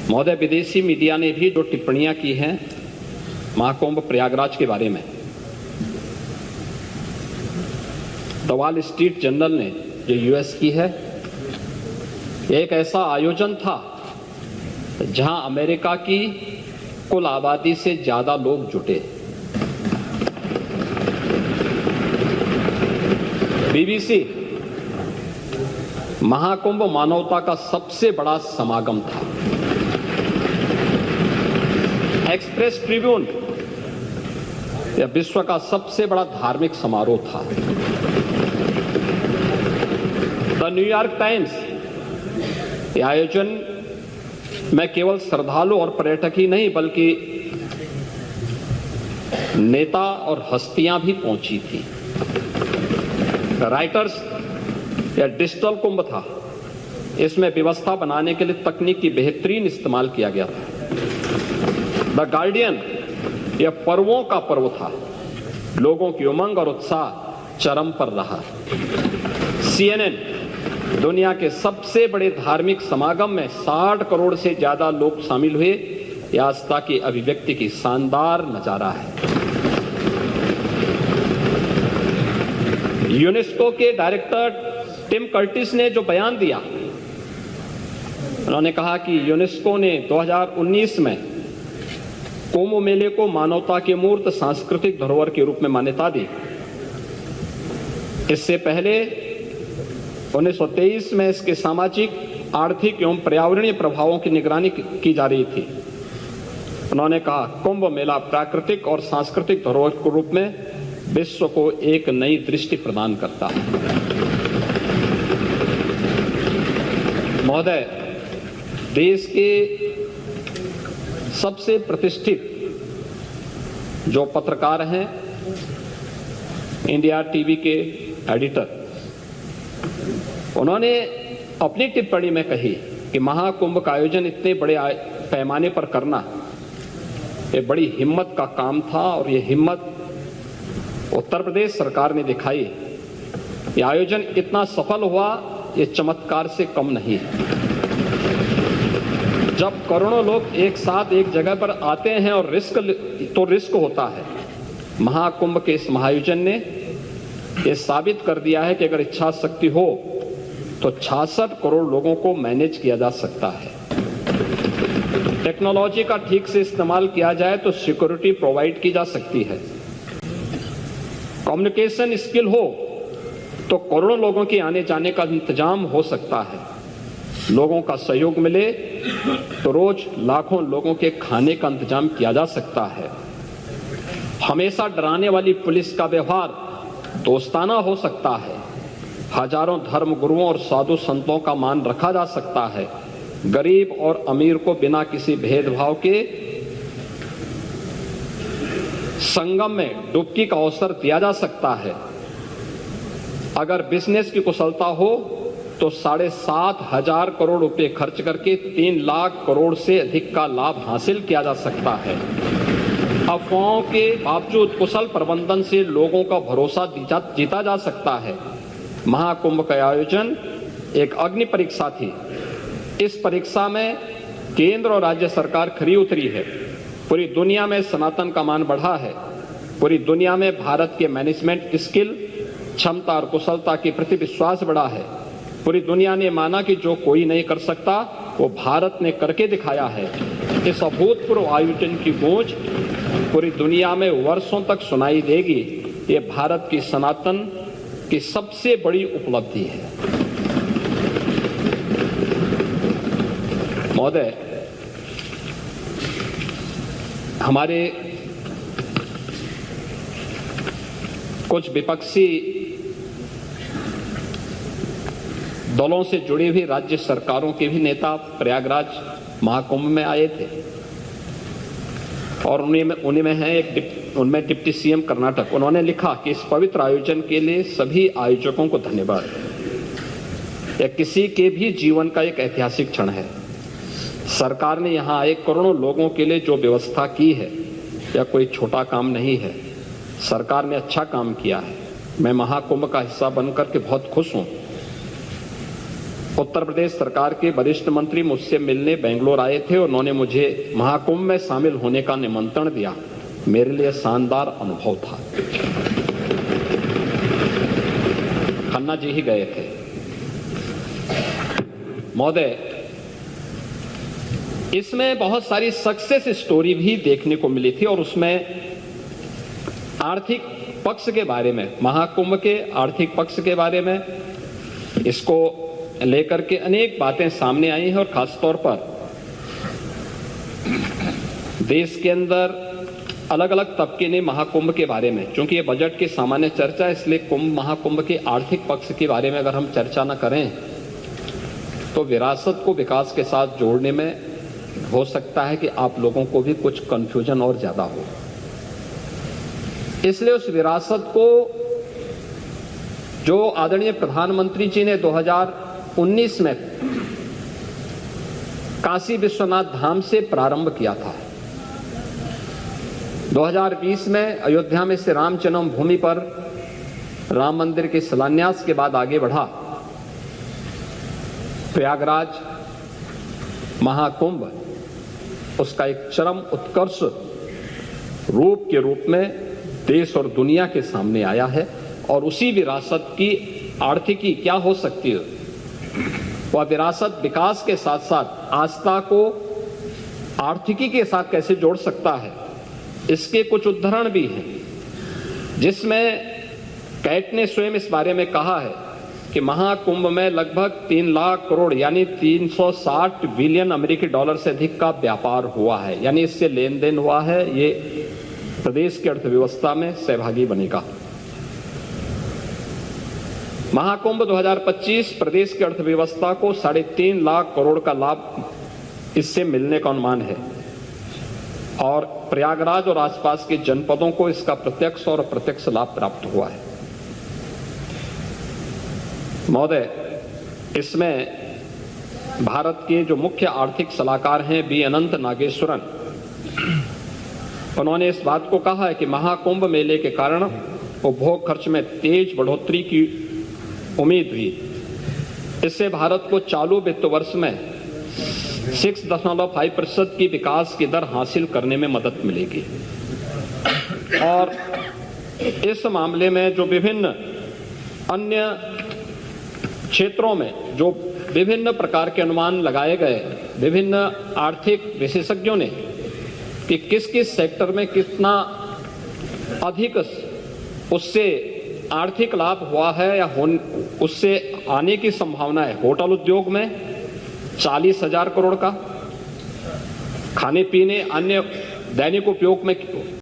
महोदय, विदेशी मीडिया ने भी जो टिप्पणियां की हैं महाकुंभ प्रयागराज के बारे में, द वॉल स्ट्रीट जर्नल ने जो यूएस की है, एक ऐसा आयोजन था जहां अमेरिका की कुल आबादी से ज्यादा लोग जुटे। बीबीसी, महाकुंभ मानवता का सबसे बड़ा समागम था। एक्सप्रेस ट्रिब्यून, यह विश्व का सबसे बड़ा धार्मिक समारोह था। द न्यूयॉर्क टाइम्स, यह आयोजन में केवल श्रद्धालु और पर्यटक ही नहीं बल्कि नेता और हस्तियां भी पहुंची थी। राइटर्स, यह डिजिटल कुंभ था। इसमें व्यवस्था बनाने के लिए तकनीक की बेहतरीन इस्तेमाल किया गया था। द गार्डियन, यह पर्वों का पर्व था। लोगों की उमंग और उत्साह चरम पर रहा। CNN, दुनिया के सबसे बड़े धार्मिक समागम में 60 करोड़ से ज्यादा लोग शामिल हुए। यह आस्था की अभिव्यक्ति की शानदार नजारा है। यूनेस्को के डायरेक्टर टिम कर्टिस ने जो बयान दिया, उन्होंने कहा कि यूनेस्को ने 2019 में कुंभ मेले को मानवता के मूर्त सांस्कृतिक धरोहर के रूप में मान्यता दी। इससे पहले 1923 में इसके सामाजिक, आर्थिक एवं पर्यावरणीय प्रभावों की निगरानी की जा रही थी। उन्होंने कहा, कुंभ मेला प्राकृतिक और सांस्कृतिक धरोहर के रूप में विश्व को एक नई दृष्टि प्रदान करता है। महोदय, देश के सबसे प्रतिष्ठित जो पत्रकार हैं, इंडिया टीवी के एडिटर, उन्होंने अपनी टिप्पणी में कही कि महाकुंभ का आयोजन इतने बड़े पैमाने पर करना ये बड़ी हिम्मत का काम था और ये हिम्मत उत्तर प्रदेश सरकार ने दिखाई। ये आयोजन इतना सफल हुआ, ये चमत्कार से कम नहीं है। जब करोड़ों लोग एक साथ एक जगह पर आते हैं और रिस्क होता है। महाकुंभ के इस महाआयोजन ने यह साबित कर दिया है कि अगर इच्छा शक्ति हो तो 66 करोड़ लोगों को मैनेज किया जा सकता है। टेक्नोलॉजी का ठीक से इस्तेमाल किया जाए तो सिक्योरिटी प्रोवाइड की जा सकती है। कम्युनिकेशन स्किल हो तो करोड़ों लोगों के आने जाने का इंतजाम हो सकता है। लोगों का सहयोग मिले तो रोज लाखों लोगों के खाने का इंतजाम किया जा सकता है। हमेशा डराने वाली पुलिस का व्यवहार दोस्ताना हो सकता है। हजारों धर्म गुरुओं और साधु संतों का मान रखा जा सकता है। गरीब और अमीर को बिना किसी भेदभाव के संगम में डुबकी का अवसर दिया जा सकता है। अगर बिजनेस की कुशलता हो तो 7,500 करोड़ रुपए खर्च करके 3 लाख करोड़ से अधिक का लाभ हासिल किया जा सकता है। अफवाहों के बावजूद कुशल प्रबंधन से लोगों का भरोसा जीता जा सकता है। महाकुंभ का आयोजन एक अग्नि परीक्षा थी। इस परीक्षा में केंद्र और राज्य सरकार खरी उतरी है। पूरी दुनिया में सनातन का मान बढ़ा है। पूरी दुनिया में भारत के मैनेजमेंट स्किल, क्षमता और कुशलता के प्रति विश्वास बढ़ा है। पूरी दुनिया ने माना कि जो कोई नहीं कर सकता वो भारत ने करके दिखाया है। इस अभूतपूर्व आयोजन की गूंज पूरी दुनिया में वर्षों तक सुनाई देगी। ये भारत की सनातन की सबसे बड़ी उपलब्धि है। महोदय, हमारे कुछ विपक्षी दलों से जुड़ी हुई राज्य सरकारों के भी नेता प्रयागराज महाकुंभ में आए थे और उन्हीं में है उनमें डिप्टी सीएम कर्नाटक। उन्होंने लिखा कि इस पवित्र आयोजन के लिए सभी आयोजकों को धन्यवाद। यह किसी के भी जीवन का एक ऐतिहासिक क्षण है। सरकार ने यहाँ आए करोड़ों लोगों के लिए जो व्यवस्था की है यह कोई छोटा काम नहीं है। सरकार ने अच्छा काम किया है। मैं महाकुंभ का हिस्सा बनकर के बहुत खुश हूँ। उत्तर प्रदेश सरकार के वरिष्ठ मंत्री मुझसे मिलने बेंगलोर आए थे। उन्होंने मुझे महाकुंभ में शामिल होने का निमंत्रण दिया। मेरे लिए शानदार अनुभव था। खन्ना जी ही गए थे। महोदय, इसमें बहुत सारी सक्सेस स्टोरी भी देखने को मिली थी और उसमें आर्थिक पक्ष के बारे में, महाकुंभ के आर्थिक पक्ष के बारे में इसको लेकर के अनेक बातें सामने आई हैं और खासतौर पर देश के अंदर अलग अलग तबके ने महाकुंभ के बारे में, क्योंकि ये बजट की सामान्य चर्चा है, इसलिए महाकुंभ के आर्थिक पक्ष के बारे में अगर हम चर्चा न करें तो विरासत को विकास के साथ जोड़ने में हो सकता है कि आप लोगों को भी कुछ कंफ्यूजन और ज्यादा हो। इसलिए उस विरासत को जो आदरणीय प्रधानमंत्री जी ने 2019 में काशी विश्वनाथ धाम से प्रारंभ किया था, 2020 में अयोध्या में श्री राम जन्मभूमि पर राम मंदिर के शिलान्यास के बाद आगे बढ़ा, प्रयागराज महाकुंभ उसका एक चरम उत्कर्ष रूप के रूप में देश और दुनिया के सामने आया है। और उसी विरासत की आर्थिकी क्या हो सकती है, वह विरासत विकास के साथ साथ आस्था को आर्थिकी के साथ कैसे जोड़ सकता है, इसके कुछ उदाहरण भी हैं, जिसमें कैट ने स्वयं इस बारे में कहा है कि महाकुंभ में लगभग 3 लाख करोड़ यानी 360 बिलियन अमेरिकी डॉलर से अधिक का व्यापार हुआ है, यानी इससे लेन देन हुआ है। ये प्रदेश की अर्थव्यवस्था में सहभागी बनेगा। महाकुंभ 2025 प्रदेश की अर्थव्यवस्था को 3.5 लाख करोड़ का लाभ इससे मिलने का अनुमान है और प्रयागराज और आसपास के जनपदों को इसका प्रत्यक्ष और अप्रत्यक्ष लाभ प्राप्त हुआ है। महोदय, इसमें भारत के जो मुख्य आर्थिक सलाहकार हैं बी अनंत नागेश्वरन, उन्होंने इस बात को कहा है कि महाकुंभ मेले के कारण उपभोग खर्च में तेज बढ़ोतरी की उम्मीद हुई। इससे भारत को चालू वित्त वर्ष में 6.5% की विकास की दर हासिल करने में मदद मिलेगी। और इस मामले में जो विभिन्न अन्य क्षेत्रों में जो विभिन्न प्रकार के अनुमान लगाए गए, विभिन्न आर्थिक विशेषज्ञों ने कि किस किस सेक्टर में कितना अधिक उससे आर्थिक लाभ हुआ है या उससे आने की संभावना है। होटल उद्योग में 40,000 करोड़ का, खाने पीने अन्य दैनिक उपयोग में